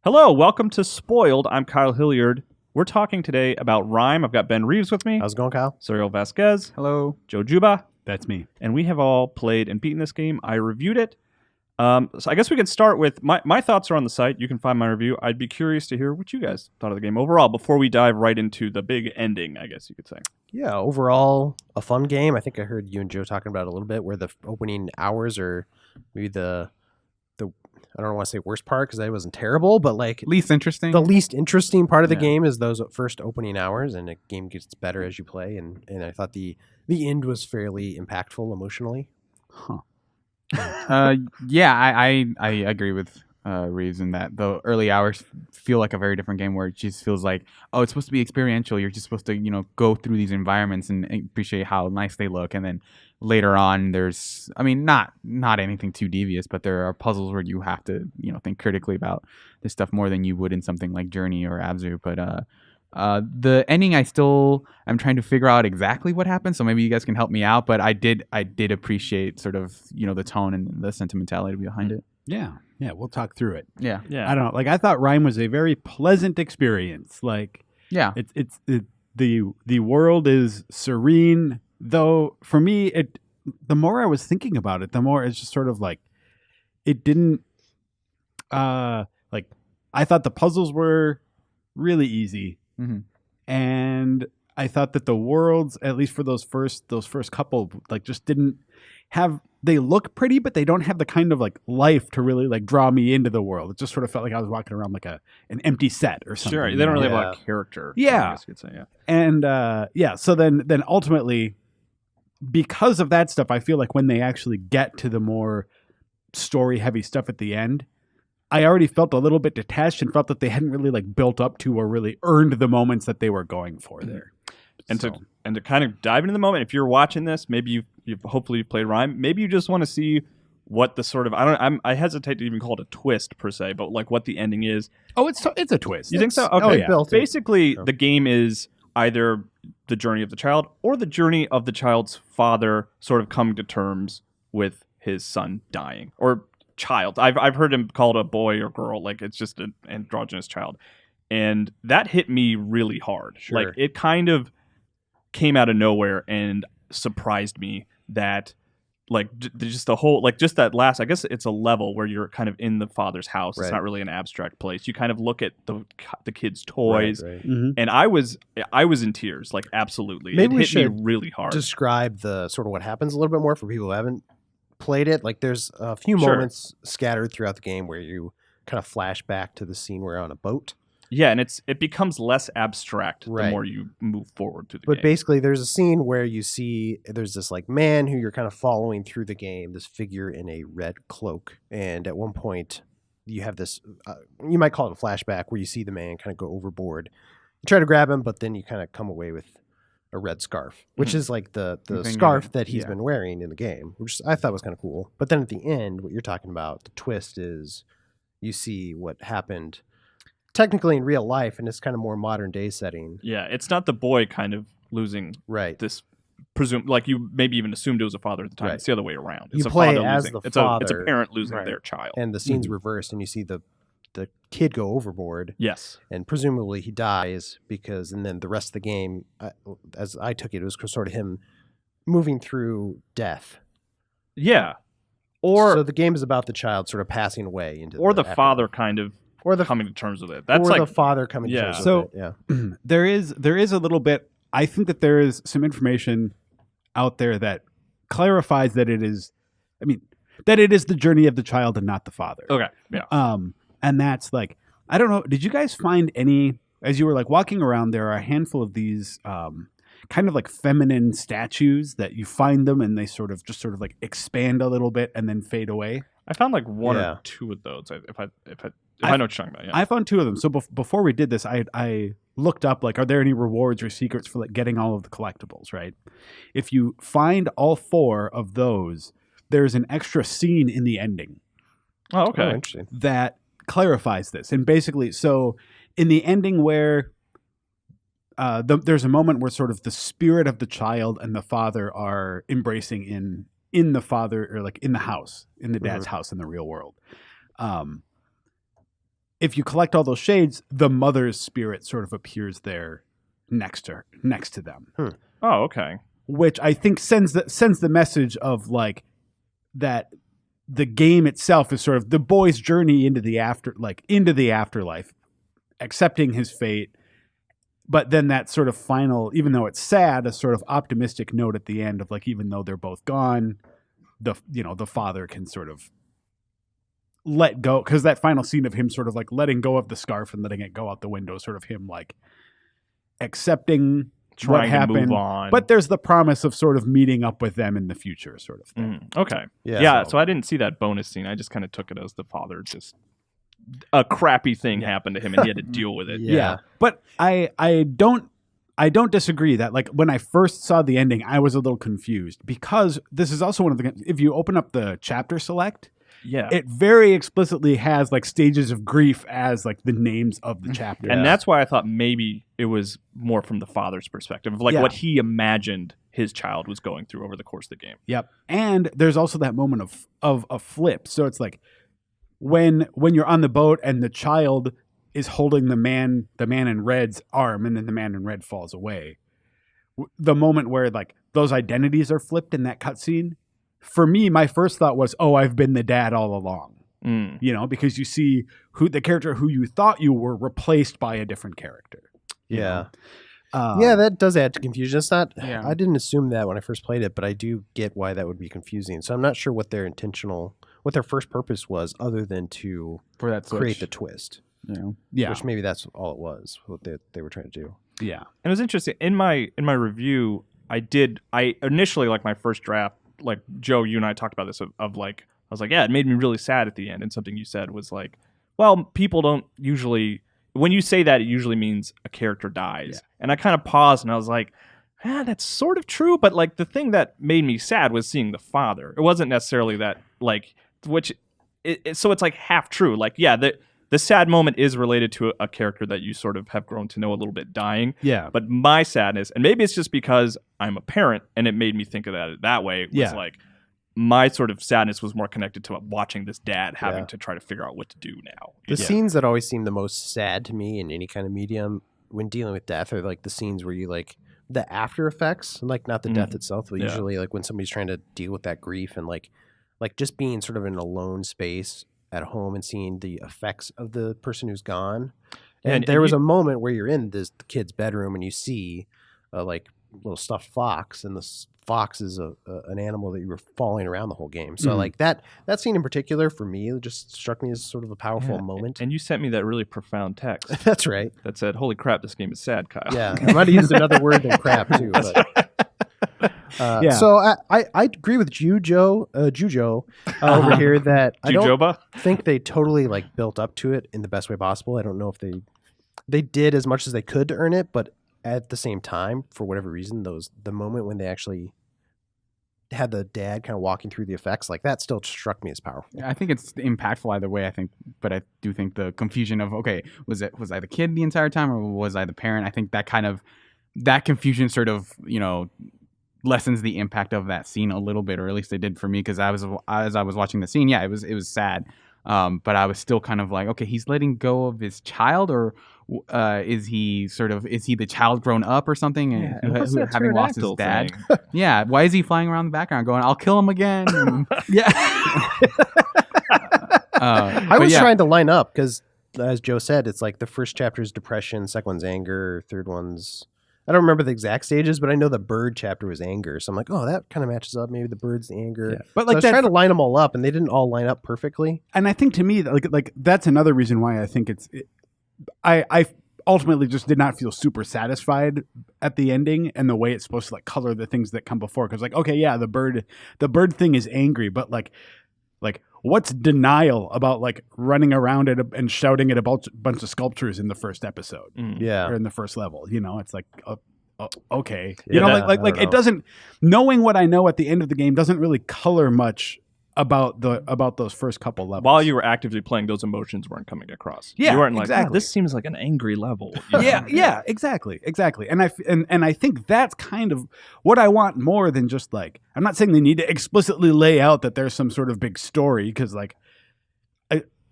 Hello, welcome to Spoiled. I'm Kyle Hilliard. We're talking today about Rime. I've got Ben Reeves with me, How's it going, Kyle? Cyril Vasquez, Hello. Joe Juba, That's me. and we have all played and beaten this game. I reviewed it. So I guess we can start with my thoughts are on the site. You can find my review. I'd be curious to hear what you guys thought of the game overall before we dive right into the big ending, I guess you could say. Yeah, overall, a fun game. I think I heard you and Joe talking about it a little bit, where the opening hours are maybe the I don't want to say worst part because that wasn't terrible, but like Least interesting. the least interesting part of the Yeah. game is those first opening hours, and the game gets better as you play. And I thought the end was fairly impactful emotionally. Yeah, I agree with Reeves in that the early hours feel like a very different game where it just feels like, oh, it's supposed to be experiential. You're just supposed to, go through these environments and appreciate how nice they look. And then later on, there's, not anything too devious, but there are puzzles where you have to, think critically about this stuff more than you would in something like Journey or Abzu. But the ending, I'm trying to figure out exactly what happened, so maybe you guys can help me out. But I did appreciate sort of the tone and the sentimentality behind it. Yeah, we'll talk through it. Yeah, Yeah. I don't know. Like I thought Rime was a very pleasant experience. Like yeah, the world is serene. Though for me, the more I was thinking about it, the more it's just sort of like it didn't. Like I thought the puzzles were really easy, and I thought that the worlds, at least for those first couple, like just didn't have. They look pretty, but they don't have the kind of like life to really like draw me into the world. It just sort of felt like I was walking around like an empty set or something. Sure, they don't really have a Yeah. lot of character. Yeah. I guess you could say, yeah. And so then ultimately, because of that stuff, I feel like when they actually get to the more story heavy stuff at the end, I already felt a little bit detached and felt that they hadn't really like built up to or really earned the moments that they were going for there. And So- to kind of dive into the moment, if you're watching this, maybe hopefully you've played Rime. Maybe you just want to see what the sort of I hesitate to even call it a twist per se, but like what the ending is. Oh, it's a twist. You think so? Oh, Okay. yeah. Built it. Basically, So- the game is either the journey of the child or the journey of the child's father sort of coming to terms with his son dying or child. I've heard him called a boy or girl, like it's just an androgynous child. And that hit me really hard. Sure. Like it kind of came out of nowhere and surprised me that like just the whole like just that last, I guess it's a level where you're kind of in the father's house. It's Right. not really an abstract place. You kind of look at the kids' toys. Right. Mhm. And I was in tears, like absolutely. Maybe it we hit me should really hard. Describe the sort of what happens a little bit more for people who haven't played it. Like there's a few Sure. moments scattered throughout the game where you kind of flash back to the scene where you're on a boat. Yeah, and it becomes less abstract the Right. more you move forward through the But game. basically, there's a scene where you see there's this like man who you're kind of following through the game, this figure in a red cloak. And at one point, you have this, you might call it a flashback, where you see the man kind of go overboard. You try to grab him, but then you kind of come away with a red scarf, which is like the Thing, scarf that he's yeah. been wearing in the game, which I thought was kind of cool. But then at the end, what you're talking about, the twist is you see what happened technically in real life, and it's kind of more modern day setting. Yeah, it's not the boy kind of losing Right. this like you maybe even assumed it was a father at the time. Right. It's the other way around. You It's a play father as losing. the it's a father. parent losing Right. their child. And the scene's reversed, and you see the kid go overboard, Yes. and presumably he dies and then the rest of the game, as I took it was sort of him moving through death. Yeah. Or So the game is about the child sort of passing away into the afterlife. father kind of or the coming to terms with it. That's or like the father coming yeah. to terms So- with it. Yeah. there is a little bit. I think that there is some information out there that clarifies that it is. That it is the journey of the child and not the father. okay. Yeah. And that's like, I don't know. Did you guys find any, as you were like walking around, there are a handful of these kind of like feminine statues that you find them and they sort of like expand a little bit and then fade away. I found like one Yeah. or two of those. If I know what you're talking about. Yeah. I found two of them. So before we did this, I looked up like, are there any rewards or secrets for like getting all of the collectibles, right? If you find all four of those, there's an extra scene in the ending oh, Oh, okay. interesting. that clarifies this. And basically, so in the ending where there's a moment where sort of the spirit of the child and the father are embracing in the father, or like in the house, in the dad's house in the real world. if you collect all those shades, the mother's spirit sort of appears there next to them. Oh, okay. Which I think sends the message of like that the game itself is sort of the boy's journey into the afterlife, accepting his fate. But then that sort of final, even though it's sad, a sort of optimistic note at the end of like, even though they're both gone, the father can sort of let go, because that final scene of him sort of like letting go of the scarf and letting it go out the window, sort of him like accepting what Trying to happened, move on. but there's the promise of sort of meeting up with them in the future, sort of thing. Okay. Yeah. So I didn't see that bonus scene. I just kind of took it as the father just a crappy thing happened to him and he had to deal with it. Yeah. But I don't disagree that like when I first saw the ending, I was a little confused, because this is also one of the, if you open up the chapter select, Yeah. it very explicitly has like stages of grief as like the names of the chapter. And that's why I thought maybe it was more from the father's perspective of like what he imagined his child was going through over the course of the game. Yep. And there's also that moment of a flip. So it's like when you're on the boat and the child is holding the man in red's arm, and then the man in red falls away. The moment where like those identities are flipped in that cutscene, for me, my first thought was, oh, I've been the dad all along. You know, because you see the character who you thought you were replaced by a different character. Yeah. Yeah, That does add to confusion. It's not. Yeah. I didn't assume that when I first played it, but I do get why that would be confusing. So I'm not sure what their first purpose was, other than to For that switch. create the twist. Yeah. Which maybe that's all it was. What they were trying to do. Yeah. And it was interesting. In my review, I initially, like my first draft, like Joe, you and I talked about this of like, I was like, yeah, it made me really sad at the end. And something you said was like, well, people don't usually, when you say that, it usually means a character dies. Yeah. And I kind of paused and I was like, that's sort of true. But like the thing that made me sad was seeing the father. It wasn't necessarily that like, so it's like half true. Like, yeah, the sad moment is related to a character that you sort of have grown to know a little bit dying. Yeah. But my sadness, and maybe it's just because I'm a parent and it made me think of that way, was like my sort of sadness was more connected to watching this dad having to try to figure out what to do now. The scenes that always seem the most sad to me in any kind of medium when dealing with death are like the scenes where you like the after effects, like not the death itself, but usually like when somebody's trying to deal with that grief and like just being sort of in a lone space at home and seeing the effects of the person who's gone. And there was a moment where you're in the kid's bedroom and you see like little stuffed fox, and the fox is an animal that you were following around the whole game. So like that scene in particular for me, it just struck me as sort of a powerful moment. And you sent me that really profound text That's right. that said, holy crap, this game is sad, Kyle. Yeah. I might have used another word than crap too. But, So I agree with you, Jujo, over here that I don't Jujoba? think they totally like built up to it in the best way possible. I don't know if they did as much as they could to earn it, but at the same time, for whatever reason, the moment when they actually had the dad kind of walking through the effects, like that still struck me as powerful. I think it's impactful either way, I think, but I do think the confusion of, okay, was I the kid the entire time or was I the parent? I think that confusion sort of, lessens the impact of that scene a little bit, or at least it did for me, because as I was watching the scene, it was sad, but I was still kind of like, okay, he's letting go of his child, or is he the child grown up or something, and what's that having lost his pterodactyl dad? thing? Yeah, why is he flying around the background going, I'll kill him again? And, I was trying to line up because, as Joe said, it's like the first chapter is depression, second one's anger, third one's, I don't remember the exact stages, but I know the bird chapter was anger. So I'm like, oh, that kind of matches up. Maybe the bird's the anger. Yeah. But So like I was trying to line them all up, and they didn't all line up perfectly. And I think to me, like that's another reason why I think I ultimately just did not feel super satisfied at the ending and the way it's supposed to like color the things that come before. Because like, okay, yeah, the bird thing is angry, but like what's denial about like running around and shouting at a bunch of sculptures in the first episode? Yeah. Or in the first level, it's like, okay, Yeah, like it doesn't, knowing what I know at the end of the game doesn't really color much about those first couple levels. While you were actively playing, those emotions weren't coming across. Yeah, you weren't like, exactly. this seems like an angry level. Yeah, exactly. And I think that's kind of what I want more than just like, I'm not saying they need to explicitly lay out that there's some sort of big story, because like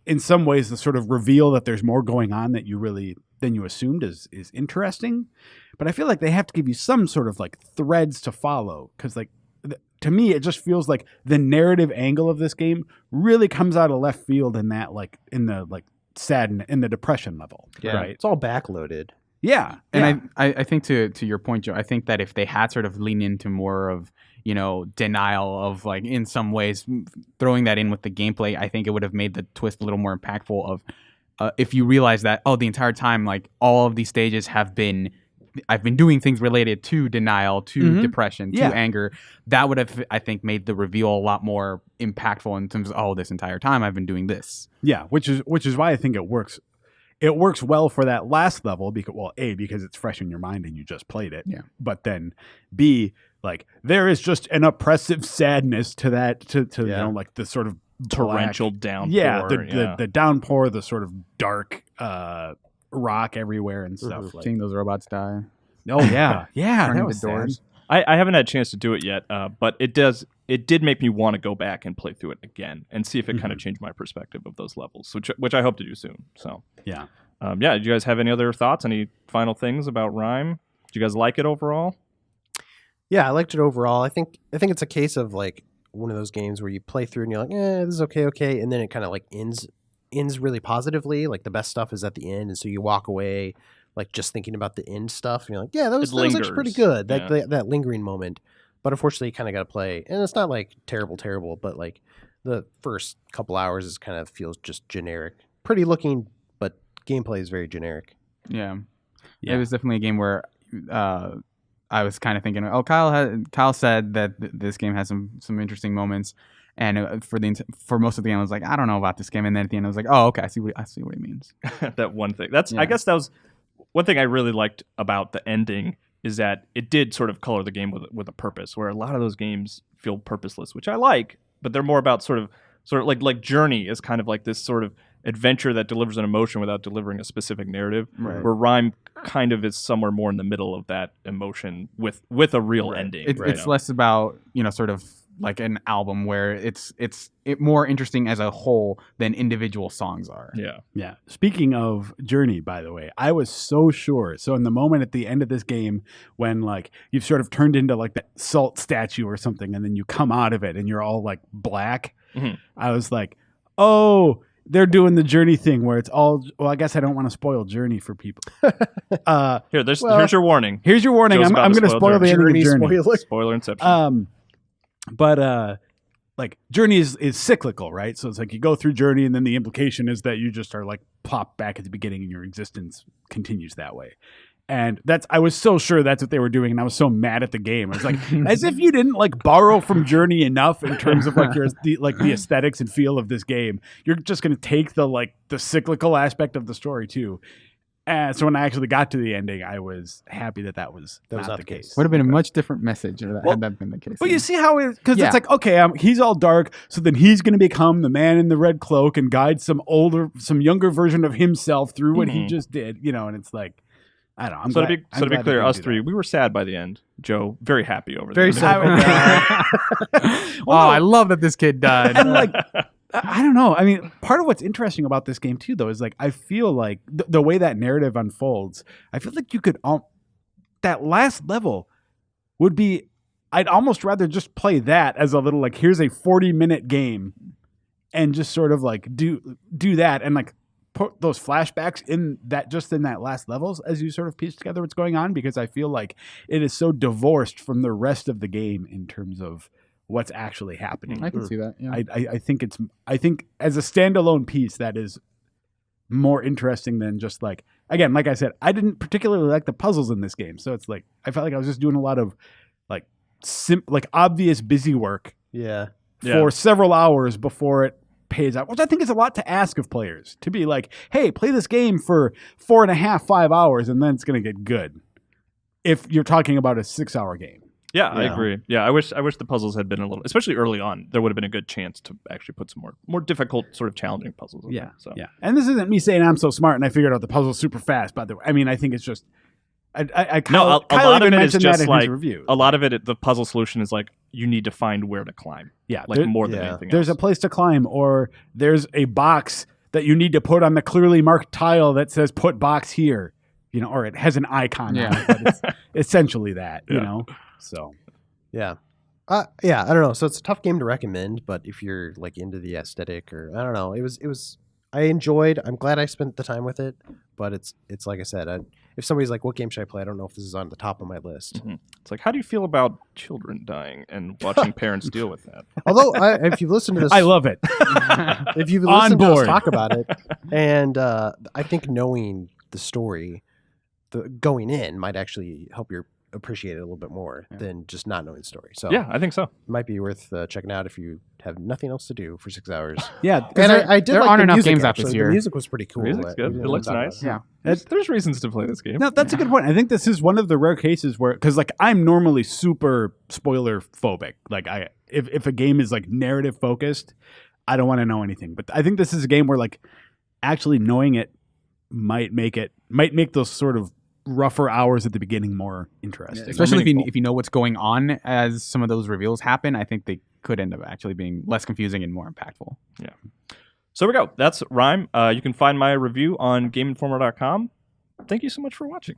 in some ways the sort of reveal that there's more going on than you assumed is interesting. But I feel like they have to give you some sort of like threads to follow, because like to me it just feels like the narrative angle of this game really comes out of left field in that like in the like in the depression level. Yeah, right. It's all backloaded. Yeah. And I think to your point, Joe, I think that if they had sort of leaned into more of, you know, denial of like in some ways throwing that in with the gameplay, I think it would have made the twist a little more impactful of if you realize that, the entire time, like all of these stages I've been doing things related to denial, to depression, to anger. That would have, I think, made the reveal a lot more impactful in terms of, this entire time I've been doing this. Yeah, which is why I think it works. It works well for that last level because, well, A, because it's fresh in your mind and you just played it. Yeah. But then B, like there is just an oppressive sadness to that, to you know, like the sort of torrential downpour. Yeah, the downpour, the sort of dark rock everywhere and stuff. Like, Seeing those robots die. oh yeah, yeah, Burning that the was doors. sad. I haven't had a chance to do it yet, but it did make me want to go back and play through it again and see if it kind of changed my perspective of those levels, which I hope to do soon. So Yeah. Did you guys have any other thoughts? Any final things about Rime? Did you guys like it overall? Yeah, I liked it overall. I think it's a case of like one of those games where you play through and you're like, this is okay, and then it kind of like ends really positively. Like the best stuff is at the end, and so you walk away like just thinking about the end stuff, and you're like, that was actually pretty good. That lingering moment. But unfortunately, you kind of got to play, and it's not like terrible, but like the first couple hours is kind of feels just generic, pretty looking, but gameplay is very generic. Yeah. It was definitely a game where I was kind of thinking, Kyle said that this game has some interesting moments, and for most of the game I was like, I don't know about this game, and then at the end I was like, okay, I see what he means. That one thing. I guess that was one thing I really liked about the ending, is that it did sort of color the game with a purpose, where a lot of those games feel purposeless, which I like, but they're more about sort of like Journey is kind of like this sort of adventure that delivers an emotion without delivering a specific narrative, Right. where Rime kind of is somewhere more in the middle of that emotion with a real ending. It's less about, sort of like an album where it's more interesting as a whole than individual songs are. Yeah. Yeah. Speaking of Journey, by the way, I was so sure. So in the moment at the end of this game, when like you've sort of turned into like that salt statue or something, and then you come out of it and you're all like black, I was like, oh, they're doing the Journey thing where it's all. Well, I guess I don't want to spoil Journey for people. Here's your warning. Here's your warning. Joe's I'm going to spoil the ending of Journey. Spoiler. Inception. But like Journey is cyclical, right? So it's like you go through Journey, and then the implication is that you just are like plopped back at the beginning, and your existence continues that way. And I was so sure that's what they were doing, and I was so mad at the game. I was like, as if you didn't like borrow from Journey enough in terms of like the aesthetics and feel of this game. You're just going to take the cyclical aspect of the story too. And so when I actually got to the ending, I was happy that was not the case. Would have been a much different message had that been the case. But you see how because it's like, okay, he's all dark, so then he's going to become the man in the red cloak and guide some younger version of himself through what he just did, and it's like, I don't know. To be clear, us three, we were sad by the end. Joe, very happy over very that. sad. I love that this kid died. And like, I don't know. I mean, part of what's interesting about this game too, though, is like I feel like the way that narrative unfolds, I feel like you could that last level would be. I'd almost rather just play that as a little like, here's a 40-minute game, and just sort of like do that and like put those flashbacks in that last levels as you sort of piece together what's going on, because I feel like it is so divorced from the rest of the game in terms of what's actually happening. I can see that. Yeah. I think as a standalone piece that is more interesting than just like, again, like I said, I didn't particularly like the puzzles in this game, so it's like I felt like I was just doing a lot of like obvious busy work for several hours before it pays out, which I think is a lot to ask of players, to be like, hey, play this game for 4.5-5 hours and then it's going to get good, if you're talking about a 6-hour game. Yeah, I agree. Yeah, I wish the puzzles had been a little, especially early on, there would have been a good chance to actually put some more difficult, sort of challenging puzzles in there. So. Yeah. And this isn't me saying I'm so smart and I figured out the puzzles super fast, by the way. I mean, I think it's just Kyle even mentioned that in his review. A lot of it, the puzzle solution is like you need to find where to climb. Yeah, more than anything else. There's a place to climb, or there's a box that you need to put on the clearly marked tile that says "put box here," or it has an icon on it, but it's essentially that, So Yeah. Yeah, I don't know. So it's a tough game to recommend, but if you're like into the aesthetic, or I don't know, I'm glad I spent the time with it, but it's like I said, if somebody's like, what game should I play? I don't know if this is on the top of my list. Mm-hmm. It's like, how do you feel about children dying and watching parents deal with that? Although, if you've listened to this, I love it. if you've On listened to us board. talk about it, and I think knowing the story, going in might actually help you appreciate it a little bit more than just not knowing the story. So Yeah, I think so. it might be worth checking out if you have nothing else to do for 6 hours. Yeah, And I did there like aren't the enough music, games out this actually. year. The music was pretty cool. Music's good. We It didn't looks talk about nice. it. Yeah. There's reasons to play this game. No, that's a good point. I think this is one of the rare cases where, because like I'm normally super spoiler phobic. Like if a game is like narrative focused, I don't want to know anything. But I think this is a game where like actually knowing it might make those sort of rougher hours at the beginning more interesting. Especially if you know what's going on as some of those reveals happen, I think they could end up actually being less confusing and more impactful. Yeah. So we go. That's Rime. You can find my review on GameInformer.com. Thank you so much for watching.